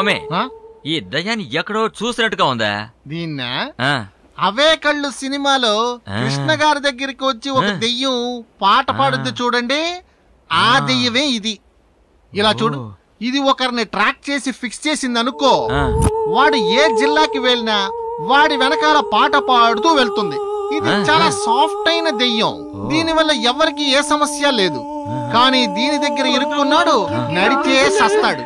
స్వామి ఈ దయ్యాన్ని ఎక్కడో చూసినట్టుగా ఉందా? దీన్న అవే కళ్ళు సినిమాలో కృష్ణ గారి దగ్గరికి వచ్చి ఒక దెయ్యం పాట పాడుద్ది చూడండి, ఆ దెయ్యమే ఇది. ఇలా చూడు, ఇది ఒకరిని ట్రాక్ చేసి ఫిక్స్ చేసింది అనుకో, వాడు ఏ జిల్లాకి వెళ్ళినా వాడి వెనకాల పాట పాడుతూ వెళ్తుంది. ఇది చాలా సాఫ్ట్ అయిన దెయ్యం, దీని వల్ల ఎవరికి ఏ సమస్య లేదు. కానీ దీని దగ్గర ఇరుక్కున్నాడు, నడిచే సస్తాడు.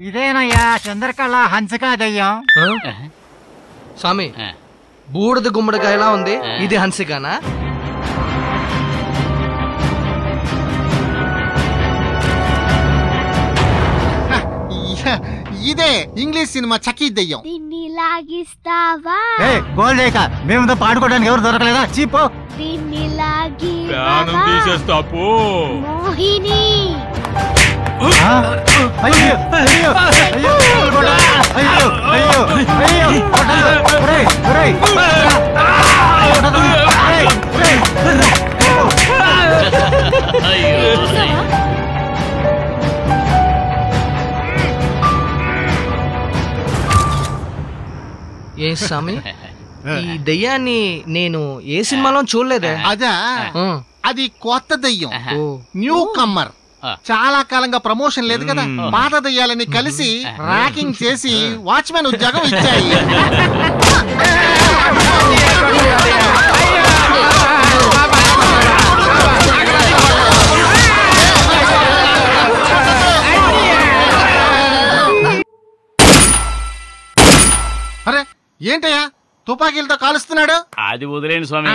ఇదేనయ్యా చంద్రకళ హంసకా దయ్యం. స్వామి, బూడిద గుమ్మడికాయలా ఉంది, ఇది హన్సికానా? ఇదే ఇంగ్లీష్ సినిమా చకీ దెయ్యం. దీన్ని లాగిస్తావా? మేము పాడుకోవడానికి ఎవరు దొరకలేదా? చీపో. దీన్ని లాగిస్తావా? మోహిని. అయ్యో అయ్యో అయ్యో అయ్యో అయ్యో అయ్యో ఏ స్వామి, ఈ దయ్యాన్ని నేను ఏ సినిమాలో చూడలేదే. అదా, అది కొత్త దయ్యం, న్యూ కమ్మర్. చాలా కాలంగా ప్రమోషన్ లేదు కదా, పాత దయ్యాలని కలిసి ర్యాకింగ్ చేసి వాచ్మెన్ ఉద్యోగం ఇచ్చాయి. అరే ఏంటయ్యా తుపాకీలతో కాలుస్తున్నాడు? అది వదిలేండి స్వామి,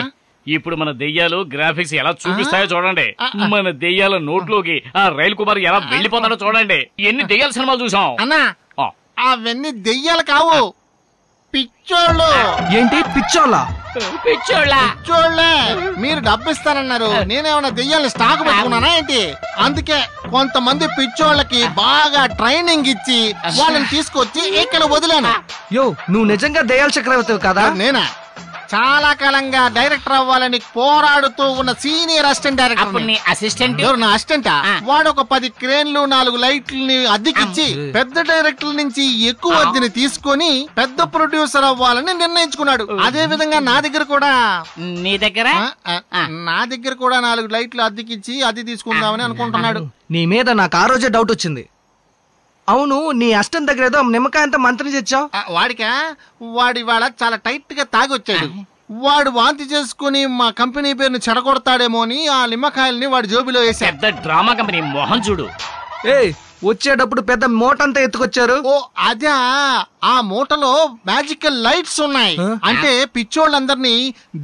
ఇప్పుడు మన దెయ్యాలు గ్రాఫిక్స్ ఎలా చూపిస్తాయో చూడండి. మన దెయ్యాల నోట్లోకి ఆ రైలు కుమార్ ఎలా వెళ్ళిపోతాడో చూడండి. ఎన్ని దెయ్యాల సినిమాలు చూసాం అన్నా. అవన్నీ దెయ్యాలు కావు, పిచ్చోళ్ళు. ఏంటి పిచ్చోళ్ళ? పిచ్చోళ్ళే. మీరు డబ్బిస్తానన్నారు, నేనేమన్నా దెయ్యాలని స్టాక్ పెట్టుకున్నానా ఏంటి? అందుకే కొంతమంది పిచ్చోళ్ళకి బాగా ట్రైనింగ్ ఇచ్చి వాళ్ళని తీసుకొచ్చి ఇక్కడ వదిలాను. యో, నువ్వు నిజంగా దెయ్యాల చక్రవర్తి కదా? నేనా? చాలా కాలంగా డైరెక్టర్ అవ్వాలని పోరాడుతూ ఉన్న సీనియర్ అసిస్టెంట్ డైరెక్టర్. అసిస్టెంట్ ఎవరు? నా అసిస్టెంట్. వాడు ఒక 10 క్రేన్లు 4 లైట్లని అద్దెకిచ్చి పెద్ద డైరెక్టర్ నుంచి ఎక్కువ అద్దెని తీసుకొని పెద్ద ప్రొడ్యూసర్ అవ్వాలని నిర్ణయించుకున్నాడు. అదే విధంగా నా దగ్గర కూడా నా దగ్గర కూడా 4 లైట్లు అద్దెకిచ్చి అద్దె తీసుకుందామని అనుకుంటున్నాడు. నీ మీద నాకు ఆ రోజే డౌట్ వచ్చింది. అవును, నీ అష్టం దగ్గర ఏదో నిమ్మకాయంత మంత్రం తెచ్చావు. వాడి వాళ్ళ చాలా టైట్ గా తాగొచ్చాడు. వాడు వాంతి చేసుకుని మా కంపెనీ పేరుని చెడగొడతాడేమో అని ఆ నిమ్మకాయల్ని వాడి జోబిలో వేసాడు. పెద్ద డ్రామా కంపెనీ మోహన్ చూడు. వచ్చేటప్పుడు పెద్ద మూట అంతా ఎత్తుకొచ్చారు. ఓ అదే, ఆ మూటలో మ్యాజికల్ లైట్స్ ఉన్నాయి. అంటే పిచ్చోళ్ళందరినీ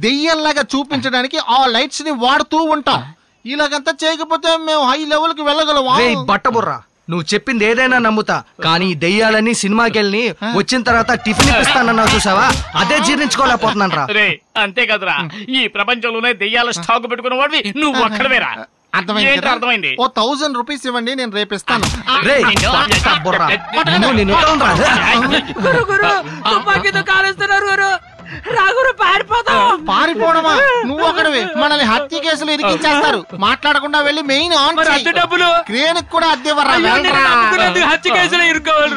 దెయ్యంలాగా చూపించడానికి ఆ లైట్స్ ని వాడుతూ ఉంటాం. ఇలాగంతా చేయకపోతే మేము హై లెవెల్ కి వెళ్ళగలవా? బట్టబుర్రా, నువ్వు చెప్పింది ఏదైనా నమ్ముతా, కానీ దెయ్యాలని సినిమాకెళ్ళి వచ్చిన తర్వాత టిఫిన్ ఇప్పిస్తానన్నావు చూసావా, అదే జీర్ణించుకోలేకపోతున్నాను రా. అంతే కదరా, ఈ ప్రపంచంలోనే దెయ్యాల స్టాక్ పెట్టుకున్న వాడివి నువ్వు ఒక్కడవేరా. అర్థమైంది. ఓ 1000 రూపీస్ ఇవ్వండి, నేను రేపిస్తాను. పారిపోవడమా? నువ్వు ఒకటివి, మనల్ని హత్య కేసులు ఇరికించేస్తారు. మాట్లాడకుండా వెళ్ళి మెయిన్ ఆన్ క్రేన్ కూడా అద్దె. హత్య కేసులు ఇరుకోవాలి.